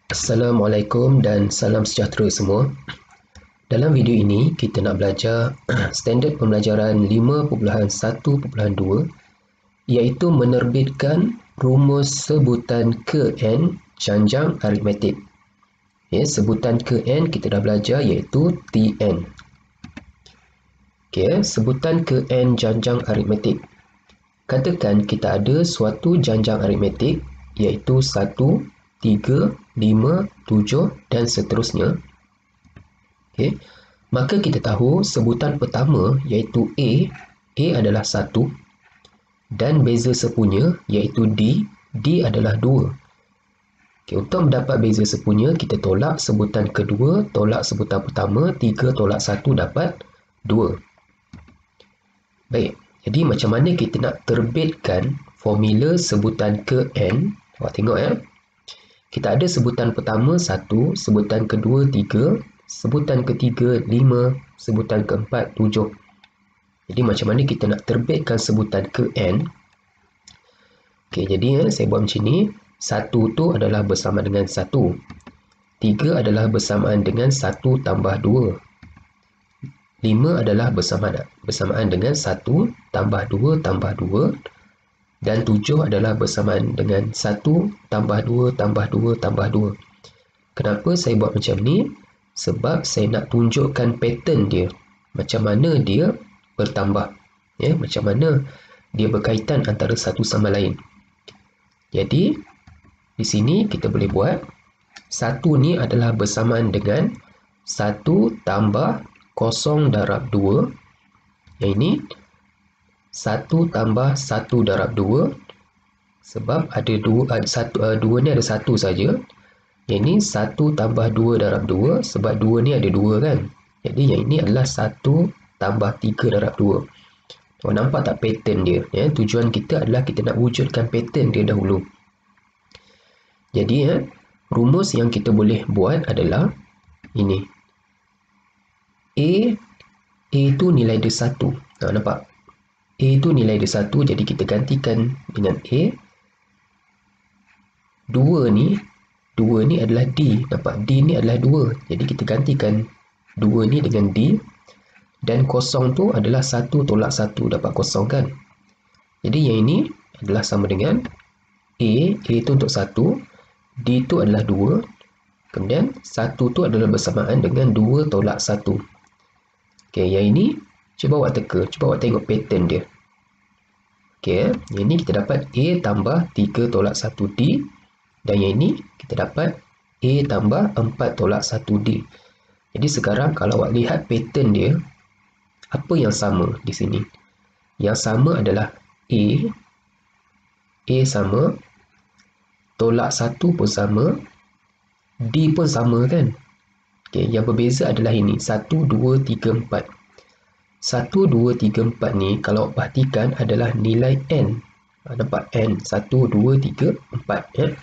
Assalamualaikum dan salam sejahtera semua. Dalam video ini kita nak belajar standard pembelajaran 5.1.2 iaitu menerbitkan rumus sebutan ke n janjang aritmetik. Ya, sebutan ke n kita dah belajar iaitu Tn. Okey, sebutan ke n janjang aritmetik. Katakan kita ada suatu janjang aritmetik iaitu 1, 3, 5, 7 dan seterusnya. Okey. Maka kita tahu sebutan pertama iaitu A adalah 1 dan beza sepunya iaitu D adalah 2. Okey, untuk mendapat beza sepunya kita tolak sebutan kedua, tolak sebutan pertama, 3 tolak 1 dapat 2. Baik, jadi macam mana kita nak terbitkan formula sebutan ke n? Awak tengok ya. Kita ada sebutan pertama 1, sebutan kedua 3, sebutan ketiga 5, sebutan keempat 7. Jadi macam mana kita nak terbitkan sebutan ke n? Okey, jadi saya buat macam ni. 1 tu adalah bersama dengan 1. 3 adalah bersamaan dengan 1 tambah 2. 5 adalah bersamaan dengan 1 tambah 2 tambah 2. Dan 7 adalah bersamaan dengan 1 tambah 2 tambah 2 tambah 2. Kenapa saya buat macam ni? Sebab saya nak tunjukkan pattern dia. Macam mana dia bertambah. Ya, macam mana dia berkaitan antara satu sama lain. Jadi, di sini kita boleh buat 1 ni adalah bersamaan dengan 1 tambah 0 darab 2. Yang ini 1 tambah 1 darab 2 sebab ada 2 ni ada 1 saja. Yang ni 1 tambah 2 darab 2 sebab 2 ni ada 2 kan. Jadi yang ini adalah 1 tambah 3 darab 2. Awak nampak tak pattern dia? Ya, tujuan kita adalah kita nak wujudkan pattern dia dahulu. Jadi rumus yang kita boleh buat adalah ini. A tu nilai dia 1. Nampak? A tu nilai dia 1, jadi kita gantikan dengan A. 2 ni adalah D. Nampak? D ni adalah 2. Jadi kita gantikan 2 ni dengan D. Dan 0 tu adalah 1 tolak 1 dapat 0 kan. Jadi yang ini adalah sama dengan A tu untuk 1. D tu adalah 2. Kemudian 1 tu adalah bersamaan dengan 2 tolak 1. Okey, yang ini cuba awak teka. Cuba awak tengok pattern dia. Okey, yang ini kita dapat A tambah 3 tolak 1D. Dan yang ini kita dapat A tambah 4 tolak 1D. Jadi sekarang kalau awak lihat pattern dia, apa yang sama di sini? Yang sama adalah A sama, tolak 1 pun sama, D pun sama kan? Okey, yang berbeza adalah ini, 1, 2, 3, 4. 1, 2, 3, 4 ni kalau awak perhatikan adalah nilai N. Nampak N, 1, 2, 3, 4 ya.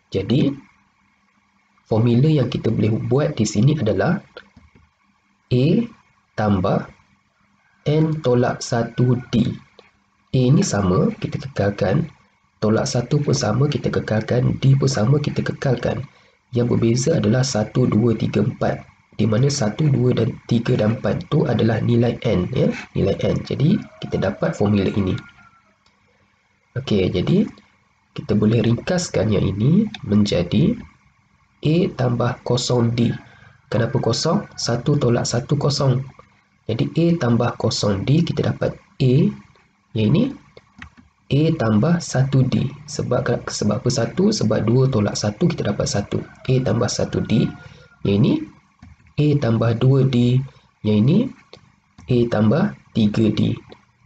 Jadi formula yang kita boleh buat di sini adalah A tambah N tolak 1D. A ni sama, kita kekalkan. Tolak 1 pun sama, kita kekalkan. D pun sama, kita kekalkan. Yang berbeza adalah 1, 2, 3, 4. Di mana 1, 2 dan 3 dan 4 tu adalah nilai N ya, nilai N. Jadi kita dapat formula ini. Okey, jadi kita boleh ringkaskan yang ini menjadi A tambah 0D. Kenapa 0? 1 tolak 1 0. Jadi A tambah 0D kita dapat A. Yang ini A tambah 1D. Sebab apa 1? Sebab 2 tolak 1 kita dapat 1. A tambah 1D. Yang ini A tambah 2D. Yang ini A tambah 3D.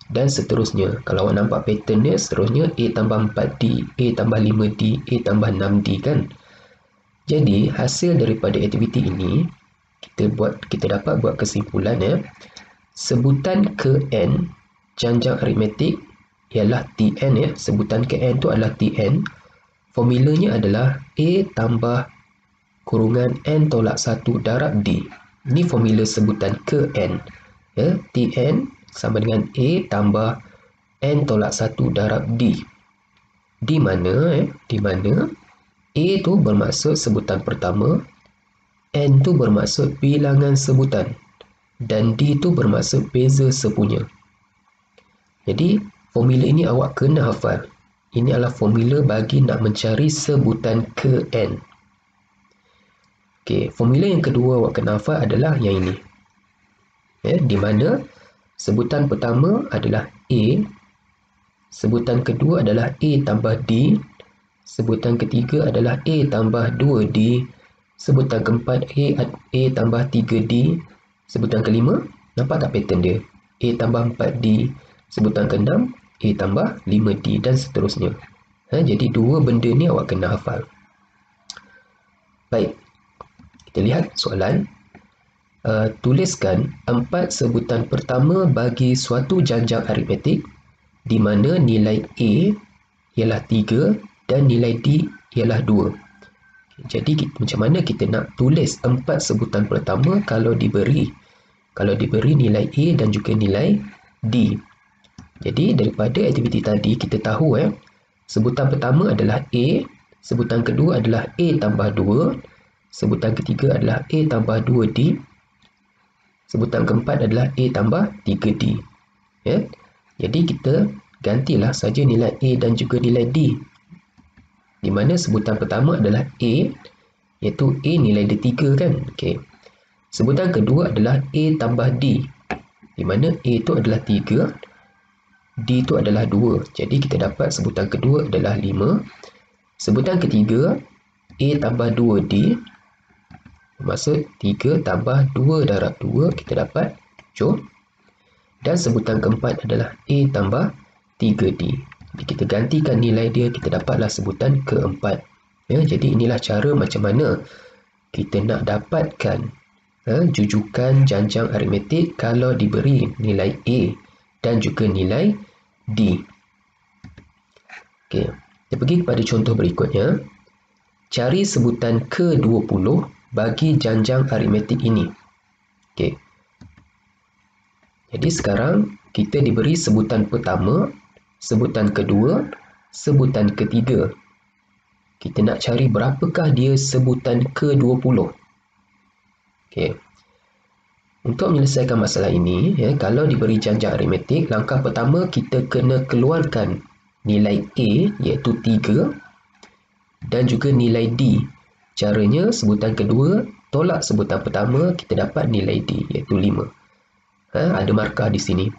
Dan seterusnya. Kalau awak nampak pattern dia, seterusnya A tambah 4D, A tambah 5D, A tambah 6D kan. Jadi hasil daripada aktiviti ini kita dapat buat kesimpulan ya. Sebutan ke n janjang aritmetik ialah Tn ya. Sebutan ke n tu adalah Tn. Formulanya adalah A tambah kurungan n tolak 1 darab D. Ini formula sebutan ke n ya. Tn sama dengan A tambah n tolak 1 darab D. Di mana A tu bermaksud sebutan pertama, N tu bermaksud bilangan sebutan, dan D tu bermaksud beza sepunya. Jadi, formula ini awak kena hafal. Ini adalah formula bagi nak mencari sebutan ke N. Okey, formula yang kedua awak kena hafal adalah yang ini. Di mana sebutan pertama adalah A, sebutan kedua adalah A tambah D, sebutan ketiga adalah A tambah 2D, sebutan keempat A tambah 3D, sebutan kelima, nampak tak pattern dia? A tambah 4D, sebutan keenam A tambah 5D dan seterusnya. Jadi dua benda ni awak kena hafal. Baik, kita lihat soalan. Tuliskan 4 sebutan pertama bagi suatu janjang aritmetik di mana nilai A ialah 3 dan nilai D ialah 2. Jadi macam mana kita nak tulis 4 sebutan pertama kalau diberi nilai A dan juga nilai D. Jadi daripada aktiviti tadi kita tahu sebutan pertama adalah A, sebutan kedua adalah A tambah 2, sebutan ketiga adalah A tambah 2D, sebutan keempat adalah A tambah 3D. Jadi kita gantilah saja nilai A dan juga nilai D. Di mana sebutan pertama adalah A, iaitu A nilai dia 3 kan. Okey. Sebutan kedua adalah A tambah D. Di mana A itu adalah 3, D itu adalah 2. Jadi kita dapat sebutan kedua adalah 5. Sebutan ketiga A tambah 2D. Maksud 3 tambah 2 darab 2 kita dapat 7. Dan sebutan keempat adalah A tambah 3D. Jadi kita gantikan nilai dia, kita dapatlah sebutan keempat. Jadi inilah cara macam mana kita nak dapatkan jujukan janjang aritmetik kalau diberi nilai A dan juga nilai D. Okey, kita pergi kepada contoh berikutnya. Cari sebutan ke-20 bagi janjang aritmetik ini. Okey. Jadi sekarang kita diberi sebutan pertama, sebutan kedua, sebutan ketiga. Kita nak cari berapakah dia sebutan ke-20. Okey. Untuk menyelesaikan masalah ini, kalau diberi janjang aritmetik, langkah pertama kita kena keluarkan nilai A iaitu 3 dan juga nilai D. Caranya sebutan kedua tolak sebutan pertama, kita dapat nilai D iaitu 5. Ada markah di sini.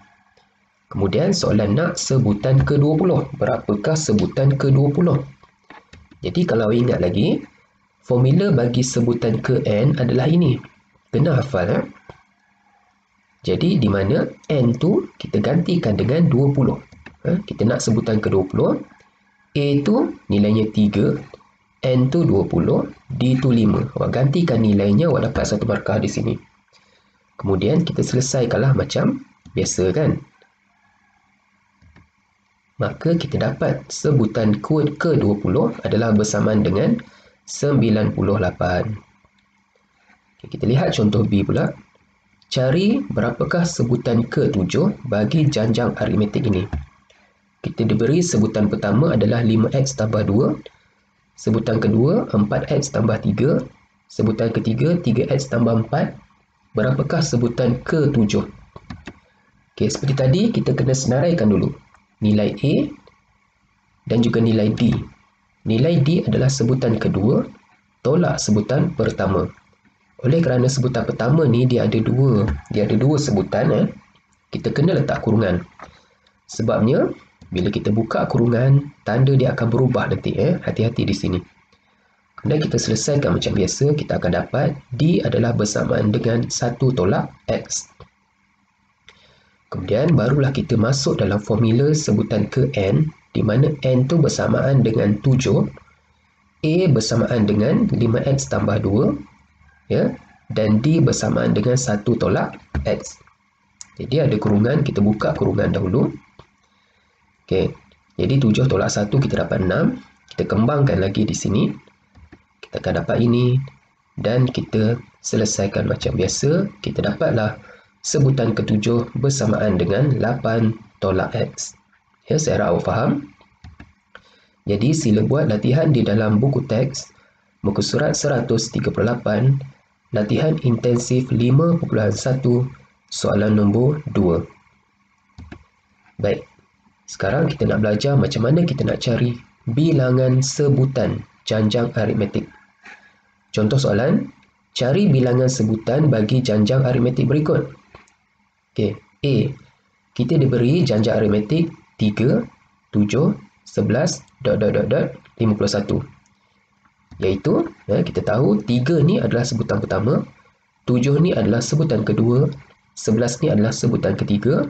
Kemudian soalan nak sebutan ke-20. Berapakah sebutan ke-20? Jadi kalau ingat lagi, formula bagi sebutan ke N adalah ini. Kena hafal. Jadi di mana N tu kita gantikan dengan 20. Kita nak sebutan ke-20. A tu nilainya 3. N tu 20, D tu 5. Awak gantikan nilainya, awak dapat satu markah di sini. Kemudian kita selesaikanlah macam biasa kan. Maka kita dapat sebutan kod ke-20 adalah bersamaan dengan 98. Kita lihat contoh B pula. Cari berapakah sebutan ke-7 bagi janjang aritmetik ini. Kita diberi sebutan pertama adalah 5x tambah 2. Sebutan kedua 4x tambah 3. Sebutan ketiga 3x tambah 4. Berapakah sebutan ke-7? Okey, seperti tadi kita kena senaraikan dulu nilai A dan juga nilai D. Nilai D adalah sebutan kedua, tolak sebutan pertama. Oleh kerana sebutan pertama ni dia ada dua sebutan, kita kena letak kurungan. Sebabnya bila kita buka kurungan, tanda dia akan berubah nanti. Hati-hati di sini. Kemudian kita selesaikan macam biasa, kita akan dapat D adalah bersamaan dengan 1 tolak X. Kemudian barulah kita masuk dalam formula sebutan ke N, di mana N tu bersamaan dengan 7, A bersamaan dengan 5X tambah 2, dan D bersamaan dengan 1 tolak X. Jadi ada kurungan, kita buka kurungan dahulu. Okey, jadi 7 tolak 1 kita dapat 6. Kita kembangkan lagi di sini. Kita akan dapat ini. Dan kita selesaikan macam biasa. Kita dapatlah sebutan ke-7 bersamaan dengan 8 tolak X. Saya harap awak faham. Jadi sila buat latihan di dalam buku teks muka surat 138, latihan intensif 5.1, soalan nombor 2. Baik, sekarang kita nak belajar macam mana kita nak cari bilangan sebutan janjang aritmetik. Contoh soalan, cari bilangan sebutan bagi janjang aritmetik berikut. Okey, A. Kita diberi janjang aritmetik 3, 7, 11, ... 51. Iaitu, kita tahu 3 ni adalah sebutan pertama, 7 ni adalah sebutan kedua, 11 ni adalah sebutan ketiga,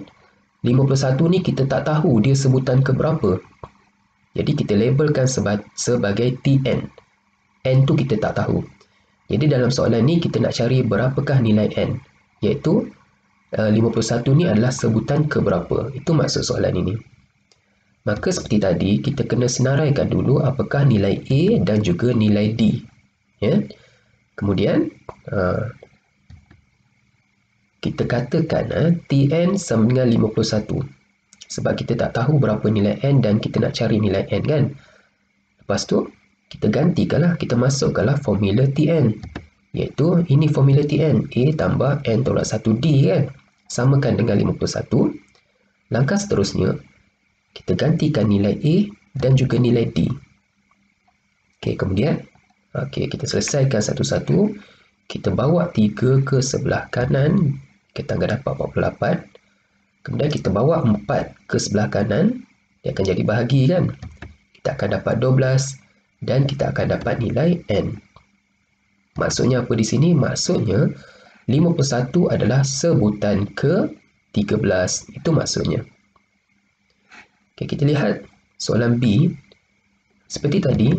51 ni kita tak tahu dia sebutan keberapa. Jadi kita labelkan sebagai TN. N tu kita tak tahu. Jadi dalam soalan ni kita nak cari berapakah nilai N. Iaitu 51 ni adalah sebutan keberapa. Itu maksud soalan ini. Maka seperti tadi, kita kena senaraikan dulu apakah nilai A dan juga nilai D. Ya? Kemudian, kita katakan TN sama dengan 51. Sebab kita tak tahu berapa nilai N dan kita nak cari nilai N kan. Lepas tu, kita gantikanlah, kita masukkanlah formula TN. Iaitu, ini formula TN. A tambah N tolak 1D kan. Samakan dengan 51. Langkah seterusnya, kita gantikan nilai A dan juga nilai D. Okey, kemudian kita selesaikan satu-satu. Kita bawa 3 ke sebelah kanan, kita akan dapat 48. Kemudian kita bawa 4 ke sebelah kanan, dia akan jadi bahagi kan. Kita akan dapat 12 dan kita akan dapat nilai N. Maksudnya apa di sini? Maksudnya 51 adalah sebutan ke-13. Itu maksudnya. Okay, kita lihat soalan B. Seperti tadi,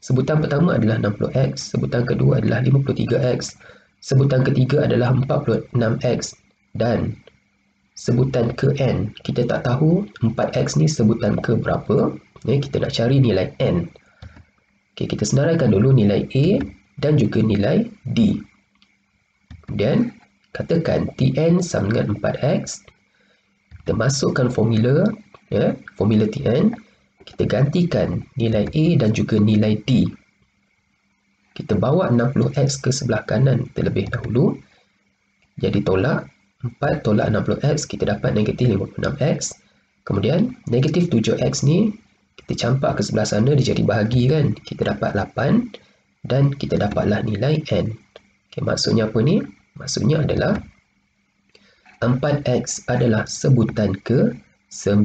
sebutan pertama adalah 60x, sebutan kedua adalah 53x, sebutan ketiga adalah 46x, dan sebutan ke N, kita tak tahu 4x ni sebutan ke berapa. Kita nak cari nilai N. Okay, kita senaraikan dulu nilai A dan juga nilai D. Kemudian, katakan Tn sama dengan 4x. Kita masukkan formula, formula Tn. Kita gantikan nilai A dan juga nilai D. Kita bawa 60x ke sebelah kanan terlebih dahulu. Jadi tolak 4 tolak 60x, kita dapat negatif 56x. Kemudian negatif 7x ni kita campak ke sebelah sana, dia jadi bahagi kan. Kita dapat 8 dan kita dapatlah nilai N. Okay, maksudnya apa ni? Maksudnya adalah 4x adalah sebutan ke-9.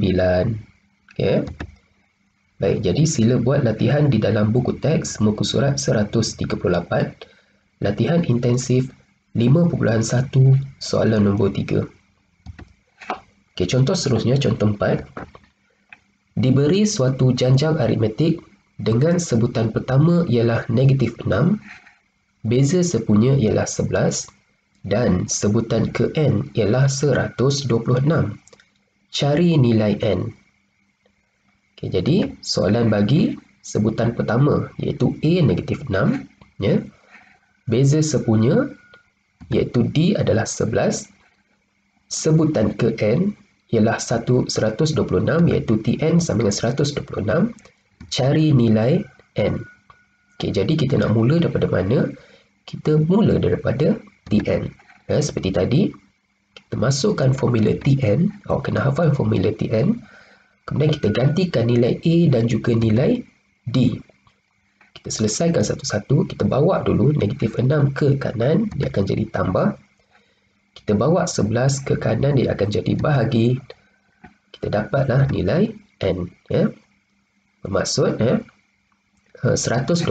Okay. Baik, jadi sila buat latihan di dalam buku teks muka surat 138. Latihan intensif 5.1, soalan nombor 3. Okey, contoh seterusnya, contoh 4. Diberi suatu janjang aritmetik dengan sebutan pertama ialah negatif 6, beza sepunya ialah 11 dan sebutan ke N ialah 126. Cari nilai N. Okay, jadi soalan bagi sebutan pertama iaitu A negatif 6, ya. Beza sepunya iaitu D adalah 11. Sebutan ke N ialah 126 iaitu Tn sama dengan 126. Cari nilai N. Okay, jadi kita nak mula daripada mana? Kita mula daripada Tn. Seperti tadi, kita masukkan formula Tn. Awak kena hafal formula Tn. Kemudian kita gantikan nilai A dan juga nilai D. Kita selesaikan satu-satu. Kita bawa dulu negatif 6 ke kanan, dia akan jadi tambah. Kita bawa 11 ke kanan, dia akan jadi bahagi. Kita dapatlah nilai N. Ya. Bermaksud 126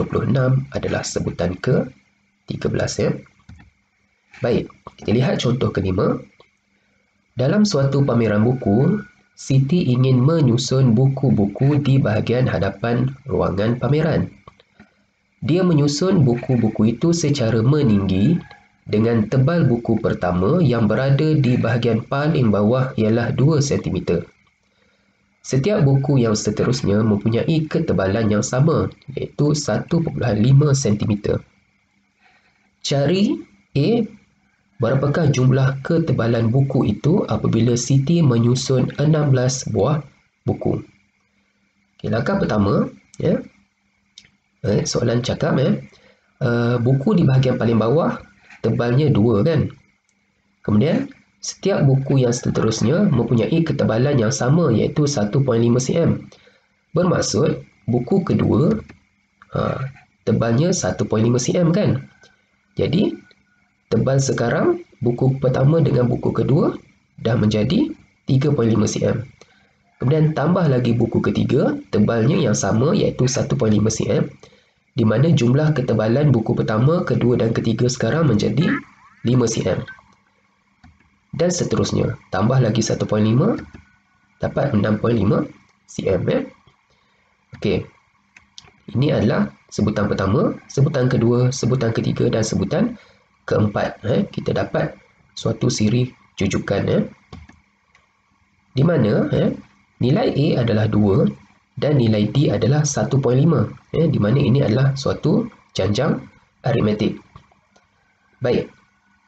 adalah sebutan ke-13. Ya. Baik, kita lihat contoh kelima. Dalam suatu pameran buku, Siti ingin menyusun buku-buku di bahagian hadapan ruangan pameran. Dia menyusun buku-buku itu secara meninggi dengan tebal buku pertama yang berada di bahagian paling bawah ialah 2 cm. Setiap buku yang seterusnya mempunyai ketebalan yang sama iaitu 1.5 cm. Cari A. Berapakah jumlah ketebalan buku itu apabila Siti menyusun 16 buah buku? Okay, langkah pertama, Ya. Soalan cakap buku di bahagian paling bawah tebalnya 2 kan. Kemudian setiap buku yang seterusnya mempunyai ketebalan yang sama iaitu 1.5 cm. Bermaksud buku kedua tebalnya 1.5 cm kan. Jadi tebal sekarang buku pertama dengan buku kedua dah menjadi 3.5 cm. Kemudian tambah lagi buku ketiga, tebalnya yang sama iaitu 1.5 cm, di mana jumlah ketebalan buku pertama, kedua dan ketiga sekarang menjadi 5 cm. Dan seterusnya, tambah lagi 1.5 dapat 6.5 cm. Okey. Ini adalah sebutan pertama, sebutan kedua, sebutan ketiga dan sebutan keempat. Kita dapat suatu siri jujukan di mana nilai A adalah 2 dan nilai D adalah 1.5. Di mana ini adalah suatu janjang aritmetik. Baik,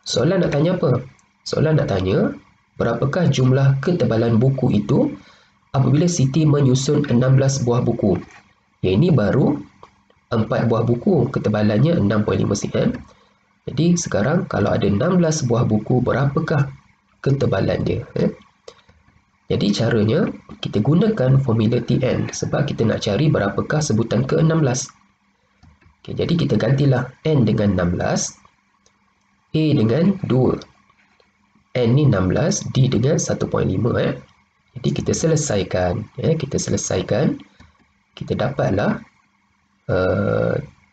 soalan nak tanya apa? Soalan nak tanya, berapakah jumlah ketebalan buku itu apabila Siti menyusun 16 buah buku? Yang ini baru 4 buah buku, ketebalannya 6.5 cm. Jadi sekarang kalau ada 16 buah buku, berapakah ketebalan dia? Jadi caranya, kita gunakan formula Tn sebab kita nak cari berapakah sebutan ke-16. Okay, jadi kita gantilah N dengan 16, A dengan 2. N ni 16, D dengan 1.5. Jadi kita selesaikan. Kita dapatlah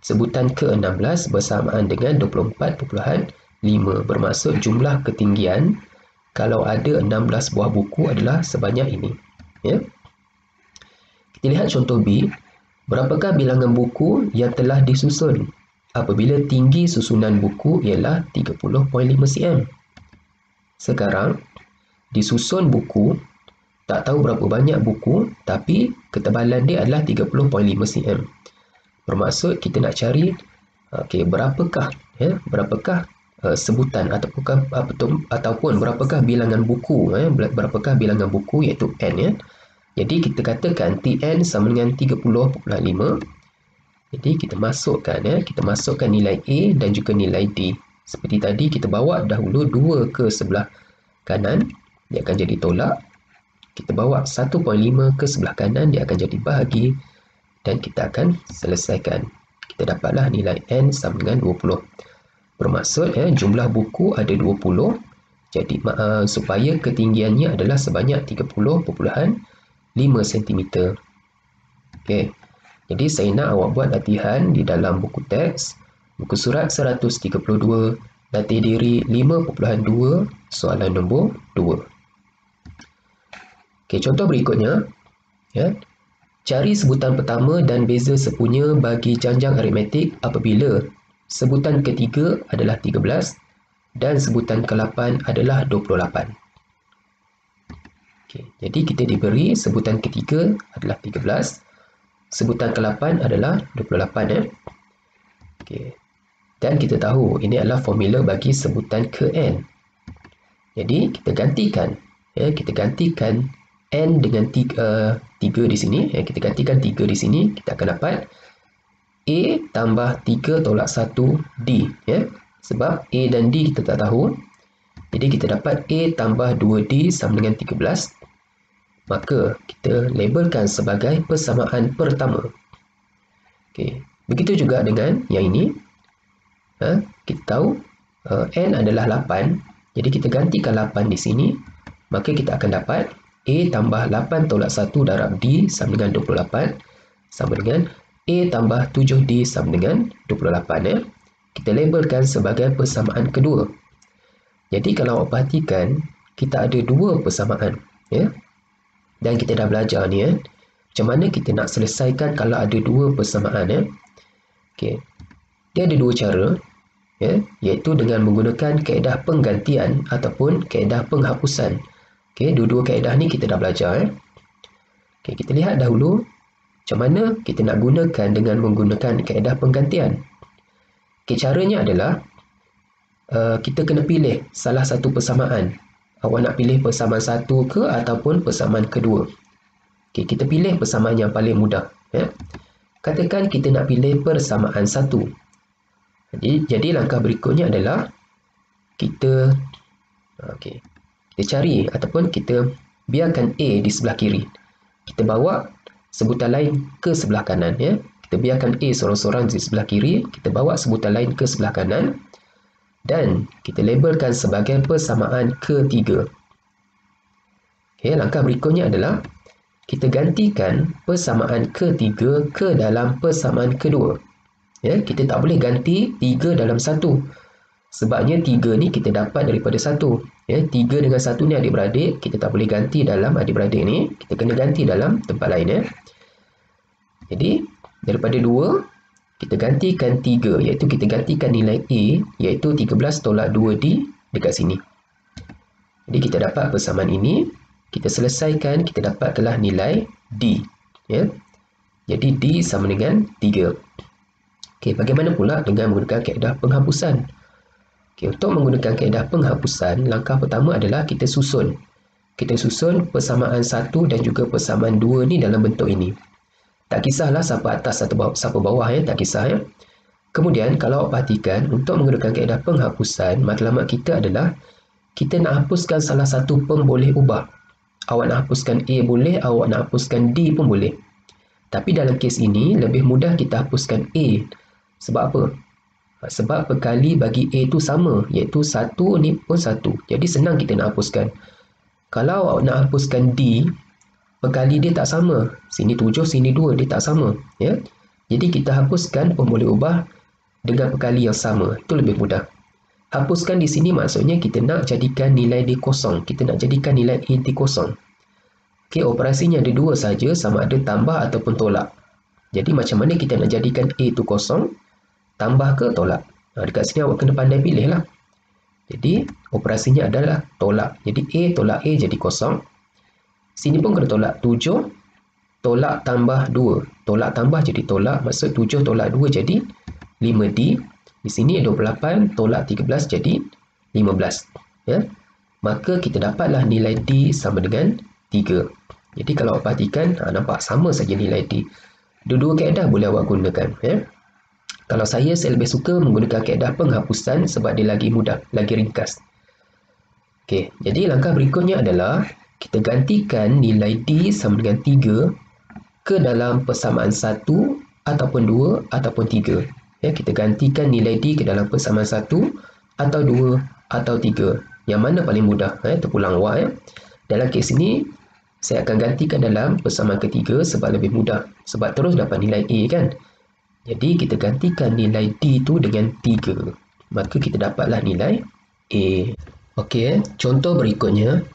sebutan ke-16 bersamaan dengan 24.5. Bermaksud jumlah ketinggian kalau ada 16 buah buku adalah sebanyak ini. Kita lihat contoh B. Berapakah bilangan buku yang telah disusun apabila tinggi susunan buku ialah 30.5 cm? Sekarang, disusun buku, tak tahu berapa banyak buku, tapi ketebalan dia adalah 30.5 cm. Bermaksud kita nak cari berapakah sebutan ataupun berapakah bilangan buku, berapakah bilangan buku iaitu N. Jadi kita katakan Tn sama dengan 30.5. Jadi kita masukkan nilai A dan juga nilai D. Seperti tadi kita bawa dahulu 2 ke sebelah kanan, dia akan jadi tolak. Kita bawa 1.5 ke sebelah kanan, dia akan jadi bahagi dan kita akan selesaikan. Kita dapatlah nilai N sama dengan 20. Bermaksud jumlah buku ada 20. Jadi supaya ketinggiannya adalah sebanyak 30.5 cm. Okey. Jadi saya nak awak buat latihan di dalam buku teks, buku surat 132, latih diri 5.2, soalan nombor 2. Okey, contoh berikutnya. Cari sebutan pertama dan beza sepunya bagi janjang aritmetik apabila sebutan ketiga adalah 13 dan sebutan ke-8 adalah 28. Okay, jadi kita diberi sebutan ketiga adalah 13, sebutan ke-8 adalah 28. Okay. Dan kita tahu ini adalah formula bagi sebutan ke-n. Jadi kita gantikan N dengan 3 di sini. Kita gantikan 3 di sini, kita akan dapat A tambah 3 tolak 1 D. Sebab A dan D kita tak tahu. Jadi kita dapat A tambah 2D sama dengan 13. Maka kita labelkan sebagai persamaan pertama. Okay. Begitu juga dengan yang ini. Kita tahu N adalah 8. Jadi kita gantikan 8 di sini. Maka kita akan dapat A tambah 8 tolak 1 darab D sama dengan 28. Sama dengan A tambah 7D sama dengan 28. Kita labelkan sebagai persamaan kedua. Jadi kalau awak perhatikan, kita ada 2 persamaan. Dan kita dah belajar ni. Macam mana kita nak selesaikan kalau ada 2 persamaan. Okay. Dia ada 2 cara. Iaitu dengan menggunakan kaedah penggantian ataupun kaedah penghapusan. Okay, dua-dua kaedah ni kita dah belajar. Okay, kita lihat dahulu macam mana kita nak gunakan dengan menggunakan kaedah penggantian. Okay, caranya adalah kita kena pilih salah satu persamaan. Awak nak pilih persamaan satu ke ataupun persamaan kedua. Okay, kita pilih persamaan yang paling mudah. katakan kita nak pilih persamaan 1. Jadi langkah berikutnya adalah kita cari ataupun kita biarkan A di sebelah kiri. Kita bawa sebutan lain ke sebelah kanan, ya. Kita biarkan A sorang-sorang di sebelah kiri, kita bawa sebutan lain ke sebelah kanan dan kita labelkan sebagai persamaan ketiga. Okey, langkah berikutnya adalah kita gantikan persamaan ketiga ke dalam persamaan kedua. Ya, kita tak boleh ganti 3 dalam 1. Sebabnya 3 ni kita dapat daripada 1. Ya, 3 dengan 1 ni adik-beradik, kita tak boleh ganti dalam adik-beradik ni, kita kena ganti dalam tempat lain, ya. Jadi, daripada 2, kita gantikan 3, iaitu kita gantikan nilai A, iaitu 13 tolak 2D dekat sini. Jadi, kita dapat persamaan ini. Kita selesaikan, kita dapatlah nilai D. Ya. Jadi, D sama dengan 3. Okey, bagaimana pula dengan menggunakan kaedah penghapusan? Okey, untuk menggunakan kaedah penghapusan, langkah pertama adalah kita susun. Kita susun persamaan 1 dan juga persamaan 2 ni dalam bentuk ini. Tak kisahlah siapa atas atau siapa bawah, ya, tak kisah, ya. Kemudian, kalau awak perhatikan, untuk menggunakan kaedah penghapusan, matlamat kita adalah kita nak hapuskan salah satu pun boleh ubah. Awak nak hapuskan A boleh, awak nak hapuskan D pun boleh. Tapi dalam kes ini, lebih mudah kita hapuskan A. Sebab apa? Sebab perkali bagi A tu sama, iaitu 1 ni pun 1. Jadi senang kita nak hapuskan. Kalau awak nak hapuskan D, perkali dia tak sama. Sini 7, sini 2, dia tak sama. Ya? Jadi kita hapuskan pun boleh ubah dengan perkali yang sama. Itu lebih mudah. Hapuskan di sini maksudnya kita nak jadikan nilai D kosong. Kita nak jadikan nilai A D kosong. Okey, operasinya ada dua saja, sama ada tambah ataupun tolak. Jadi macam mana kita nak jadikan A tu kosong? Tambah ke tolak? Dekat sini awak kena pandai pilih lah. Jadi operasinya adalah tolak. Jadi A tolak A jadi kosong. Sini pun kena tolak. 7 tolak tambah 2. Tolak tambah jadi tolak. Maksud 7 tolak 2 jadi 5D. Di sini 28 tolak 13 jadi 15. Ya? Maka kita dapatlah nilai D sama dengan 3. Jadi kalau awak perhatikan, nampak sama saja nilai D. Dua-dua kaedah boleh awak gunakan. Ya? Kalau saya lebih suka menggunakan kaedah penghapusan sebab dia lagi mudah, lagi ringkas. Okey, jadi langkah berikutnya adalah kita gantikan nilai D sama dengan 3 ke dalam persamaan 1 ataupun 2 ataupun 3. Ya, kita gantikan nilai D ke dalam persamaan 1 atau 2 atau 3. Yang mana paling mudah? Terpulang awak. Ya. Dalam kes ini, saya akan gantikan dalam persamaan ketiga sebab lebih mudah. Sebab terus dapat nilai A kan. Jadi kita gantikan nilai D tu dengan 3. Maka kita dapatlah nilai A. Okey, contoh berikutnya.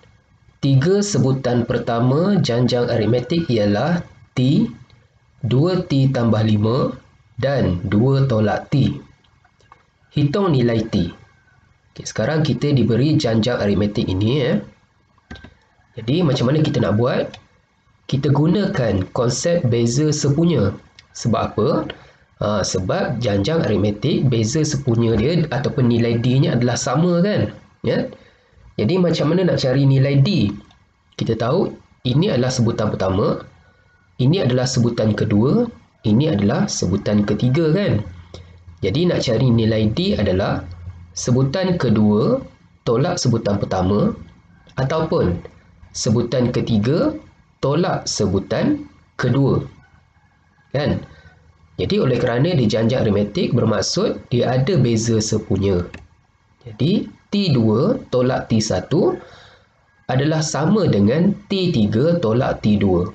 3 sebutan pertama janjang aritmetik ialah T, 2T tambah 5 dan 2 tolak T. Hitung nilai T. Okay, sekarang kita diberi janjang aritmetik ini. Ya. Jadi macam mana kita nak buat? Kita gunakan konsep beza sepunya. Sebab apa? Sebab janjang aritmetik beza sepunya dia ataupun nilai D-nya adalah sama kan? Ya. Jadi macam mana nak cari nilai D? Kita tahu ini adalah sebutan pertama, ini adalah sebutan kedua, ini adalah sebutan ketiga kan? Jadi nak cari nilai D adalah sebutan kedua tolak sebutan pertama ataupun sebutan ketiga tolak sebutan kedua. Kan? Jadi oleh kerana dia janjang aritmetik bermaksud dia ada beza sepunya. Jadi T2 tolak T1 adalah sama dengan T3 tolak T2.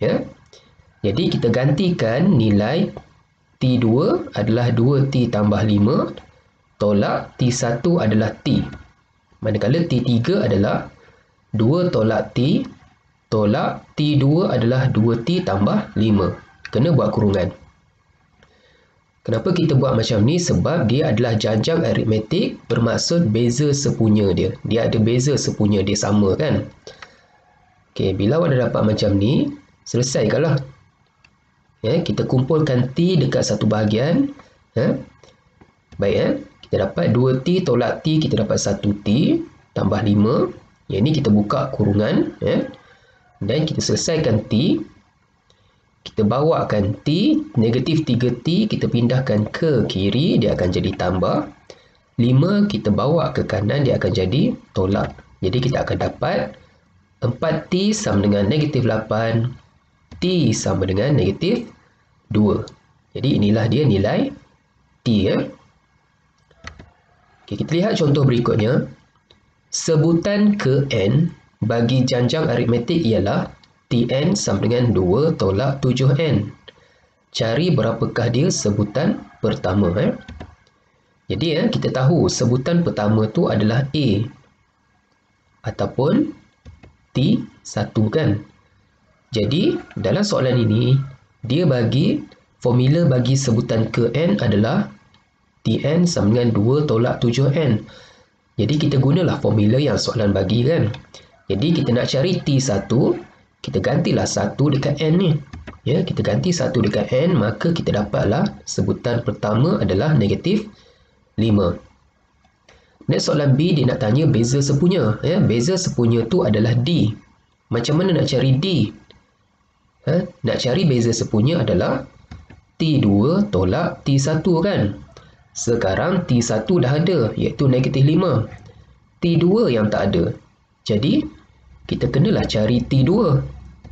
Ya. Jadi kita gantikan nilai T2 adalah 2T tambah 5 tolak T1 adalah T. Manakala T3 adalah 2 tolak T tolak T2 adalah 2T tambah 5. Kena buat kurungan. Kenapa kita buat macam ni? Sebab dia adalah janjang aritmetik bermaksud beza sepunya dia. Dia ada beza sepunya, dia sama kan? Okey, bila awak dah dapat macam ni, selesaikanlah. Ya, kita kumpulkan T dekat satu bahagian. Ya. Baik, ya. Kita dapat 2T tolak T, kita dapat 1T tambah 5. Yang ini kita buka kurungan. Ya. Dan kita selesaikan T. Kita bawakan T, negatif 3T, kita pindahkan ke kiri, dia akan jadi tambah. 5 kita bawa ke kanan, dia akan jadi tolak. Jadi kita akan dapat 4T sama dengan negatif 8, T sama dengan negatif 2. Jadi inilah dia nilai T. Okay, kita lihat contoh berikutnya. Sebutan ke N bagi janjang aritmetik ialah Tn sama dengan 2 tolak 7n. Cari berapakah dia sebutan pertama. Jadi kita tahu sebutan pertama tu adalah A ataupun T1 kan. Jadi dalam soalan ini dia bagi formula bagi sebutan ke N adalah Tn sama dengan 2 tolak 7n. Jadi kita gunalah formula yang soalan bagi kan. Jadi kita nak cari T1, kita gantilah 1 dekat N ni. Ya, kita ganti 1 dekat N, maka kita dapatlah sebutan pertama adalah negatif 5. Next soalan B, dia nak tanya beza sepunya. Ya, beza sepunya tu adalah D. Macam mana nak cari D? Nak cari beza sepunya adalah T2 tolak T1 kan. Sekarang T1 dah ada, iaitu negatif 5. T2 yang tak ada. Jadi, kita kenalah cari T2.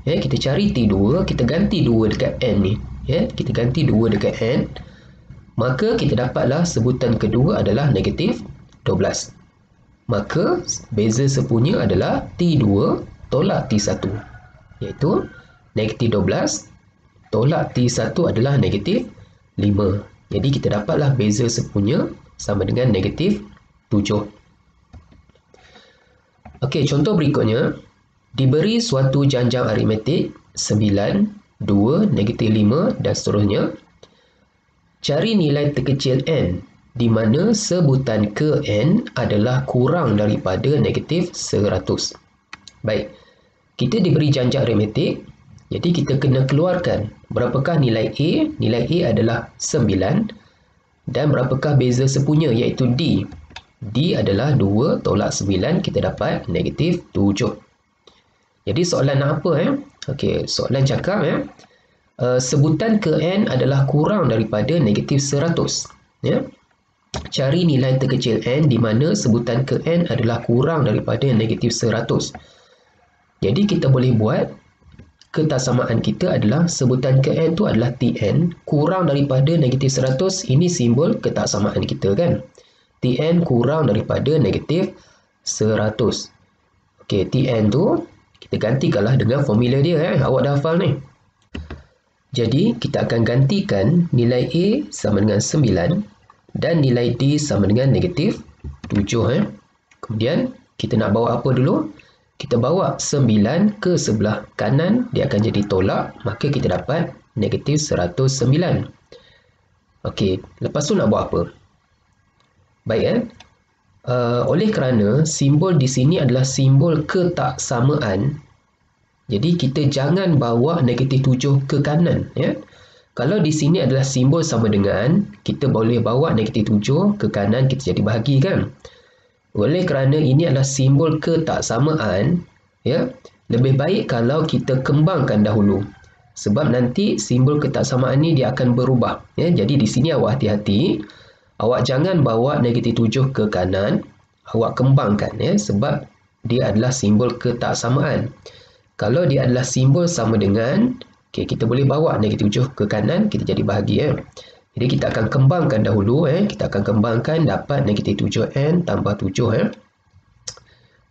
Ya, kita cari T2, kita ganti 2 dekat N ni. Ya, kita ganti 2 dekat N. Maka kita dapatlah sebutan kedua adalah negatif 12. Maka beza sepunya adalah T2 tolak T1. Iaitu negatif 12 tolak T1 adalah negatif 5. Jadi kita dapatlah beza sepunya sama dengan negatif 7. Okey, contoh berikutnya. Diberi suatu janjang aritmetik 9, 2, negatif 5 dan seterusnya. Cari nilai terkecil n di mana sebutan ke n adalah kurang daripada negatif 100. Baik, kita diberi janjang aritmetik. Jadi kita kena keluarkan berapakah nilai A. Nilai A adalah 9 dan berapakah beza sepunya iaitu D. D adalah 2 tolak 9, kita dapat negatif 7. Jadi soalan apa? Okey, soalan cakap sebutan ke N adalah kurang daripada negatif 100. Ya. Cari nilai terkecil N di mana sebutan ke N adalah kurang daripada negatif 100. Jadi kita boleh buat ketaksamaan kita adalah sebutan ke N tu adalah Tn kurang daripada negatif 100. Ini simbol ketaksamaan kita kan. Tn kurang daripada negatif 100. Okey, Tn tu kita gantikanlah dengan formula dia. Awak dah hafal ni. Jadi kita akan gantikan nilai A sama dengan 9 dan nilai D sama dengan negatif 7. Kemudian kita nak bawa apa dulu? Kita bawa 9 ke sebelah kanan, dia akan jadi tolak, maka kita dapat negatif 109. Okey, lepas tu nak buat apa? Baik oleh kerana simbol di sini adalah simbol ketaksamaan, jadi kita jangan bawa negatif 7 ke kanan. Ya. Kalau di sini adalah simbol sama dengan, kita boleh bawa negatif 7 ke kanan, kita jadi bahagi kan. Oleh kerana ini adalah simbol ketaksamaan, ya, lebih baik kalau kita kembangkan dahulu. Sebab nanti simbol ketaksamaan ni dia akan berubah. Ya. Jadi di sini awak hati-hati. Awak jangan bawa negatif 7 ke kanan, awak kembangkan ya, sebab dia adalah simbol ketaksamaan. Kalau dia adalah simbol sama dengan, kita boleh bawa negatif 7 ke kanan, kita jadi bahagi ya. Jadi kita akan kembangkan dahulu kita akan kembangkan dapat negatif 7n tambah 7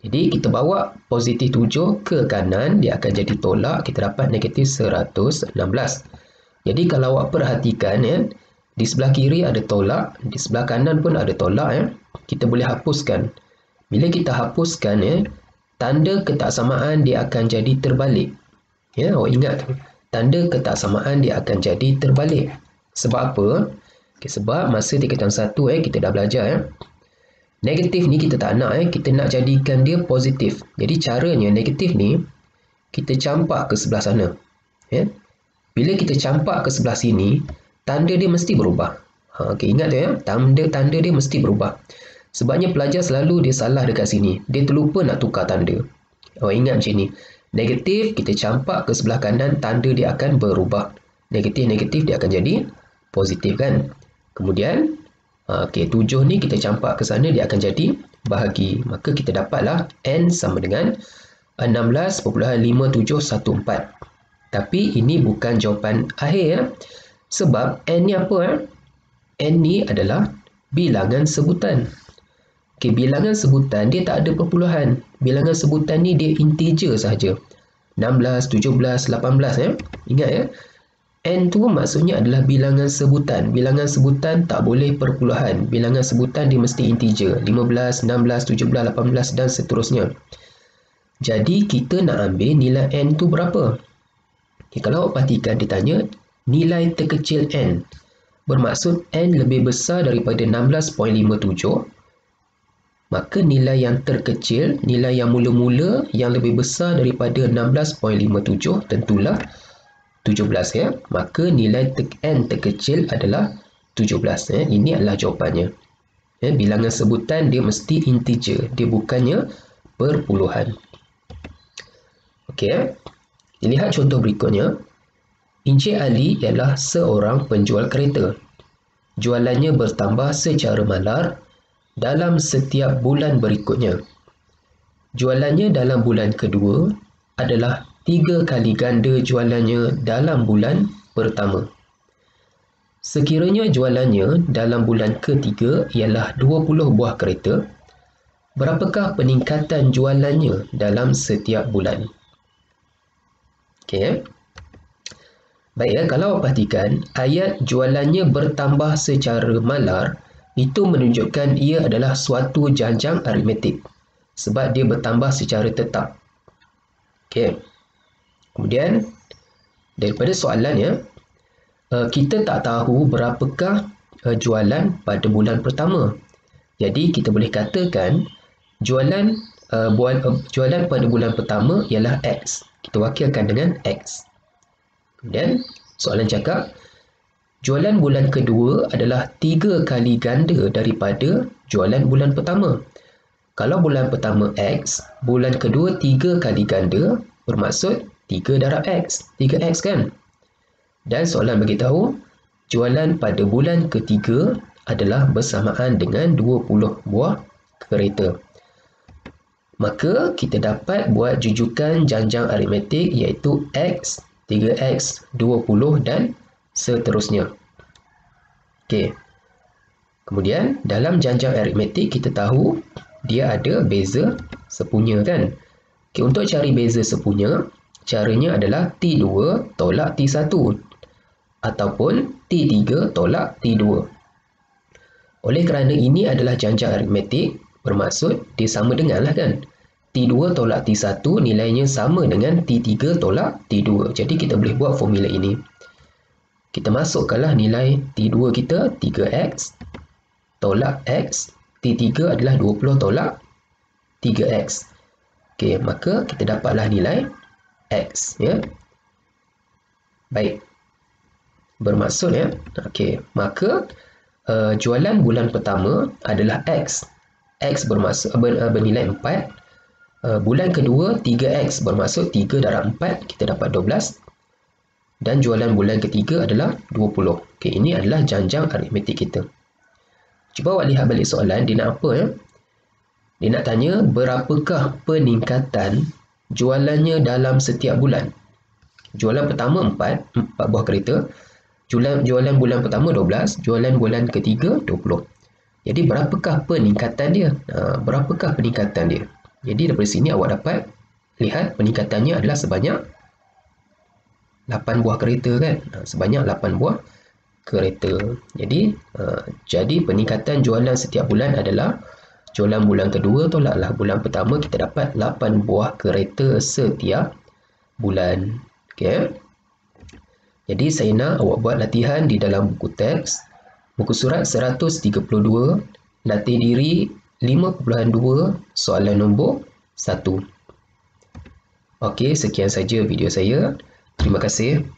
Jadi kita bawa positif 7 ke kanan, dia akan jadi tolak, kita dapat negatif 116. Jadi kalau awak perhatikan di sebelah kiri ada tolak, di sebelah kanan pun ada tolak kita boleh hapuskan. Bila kita hapuskan tanda ketaksamaan dia akan jadi terbalik. Ya, awak ingat tanda ketaksamaan dia akan jadi terbalik. Sebab apa? Sebab masa tingkatan 1 kita dah belajar negatif ni kita tak nak kita nak jadikan dia positif. Jadi caranya negatif ni kita campak ke sebelah sana. Bila kita campak ke sebelah sini, tanda dia mesti berubah. Ingat tanda dia mesti berubah. Sebabnya pelajar selalu dia salah dekat sini. Dia terlupa nak tukar tanda. Awak ingat macam ni. Negatif kita campak ke sebelah kanan, tanda dia akan berubah. Negatif-negatif dia akan jadi positif kan. Kemudian 7 ni kita campak ke sana, dia akan jadi bahagi. Maka kita dapatlah N sama dengan 16.5714. Tapi ini bukan jawapan akhir ya. Sebab N ni apa? N ni adalah bilangan sebutan. Okey, bilangan sebutan dia tak ada perpuluhan. Bilangan sebutan ni dia integer sahaja. 16, 17, 18 ya. Ingat ya. N tu maksudnya adalah bilangan sebutan. Bilangan sebutan tak boleh perpuluhan. Bilangan sebutan dia mesti integer. 15, 16, 17, 18 dan seterusnya. Jadi kita nak ambil nilai N tu berapa? Okay, kalau awak perhatikan dia tanya nilai terkecil N. Bermaksud N lebih besar daripada 16.57. Maka nilai yang terkecil, nilai yang mula-mula yang lebih besar daripada 16.57 tentulah 17 ya. Maka nilai N terkecil adalah 17 ya. Ini adalah jawapannya. Ya, bilangan sebutan dia mesti integer, dia bukannya perpuluhan. Okey. Lihat contoh berikutnya. Encik Ali ialah seorang penjual kereta. Jualannya bertambah secara malar dalam setiap bulan berikutnya. Jualannya dalam bulan kedua adalah 3 kali ganda jualannya dalam bulan pertama. Sekiranya jualannya dalam bulan ketiga ialah 20 buah kereta, berapakah peningkatan jualannya dalam setiap bulan? Okey. Baik ya, kalau perhatikan ayat jualannya bertambah secara malar itu menunjukkan ia adalah suatu janjang aritmetik sebab dia bertambah secara tetap. Okey. Kemudian daripada soalannya kita tak tahu berapakah jualan pada bulan pertama. Jadi kita boleh katakan jualan pada bulan pertama ialah X. Kita wakilkan dengan X. Kemudian soalan cakap jualan bulan kedua adalah 3 kali ganda daripada jualan bulan pertama. Kalau bulan pertama X, bulan kedua 3 kali ganda, bermaksud 3 darab X. 3X kan? Dan soalan beritahu, jualan pada bulan ketiga adalah bersamaan dengan 20 buah kereta. Maka kita dapat buat jujukan janjang aritmetik iaitu X, 3X, 20 dan seterusnya. Okey. Kemudian dalam janjang aritmetik kita tahu dia ada beza sepunya kan. Okey, untuk cari beza sepunya, caranya adalah T2 tolak T1 ataupun T3 tolak T2. Oleh kerana ini adalah janjang aritmetik, bermaksud dia sama dengan lah kan. T2 tolak T1 nilainya sama dengan T3 tolak T2. Jadi kita boleh buat formula ini. Kita masukkanlah nilai T2 kita 3X tolak X. T3 adalah 20 tolak 3X. Okey, maka kita dapatlah nilai X ya. Baik. Bermaksud ya. Okey, maka jualan bulan pertama adalah X. X bermaksud bernilai 4. Bulan kedua 3X bermaksud 3 darab 4 kita dapat 12 dan jualan bulan ketiga adalah 20. Okey, ini adalah janjang aritmetik kita. Cuba awak lihat balik soalan, dia nak apa ya? Dia nak tanya berapakah peningkatan jualannya dalam setiap bulan. Jualan pertama 4 buah kereta. Jualan bulan pertama 12, jualan bulan ketiga 20. Jadi berapakah peningkatan dia? Berapakah peningkatan dia? Jadi daripada sini awak dapat lihat peningkatannya adalah sebanyak 8 buah kereta kan. Sebanyak 8 buah kereta. Jadi peningkatan jualan setiap bulan adalah jualan bulan kedua tolaklah bulan pertama, kita dapat 8 buah kereta setiap bulan. Okey. Jadi saya nak awak buat latihan di dalam buku teks. Buku surat 132, latih diri 5.2 soalan nombor 1. Okey, sekian saja video saya. Terima kasih.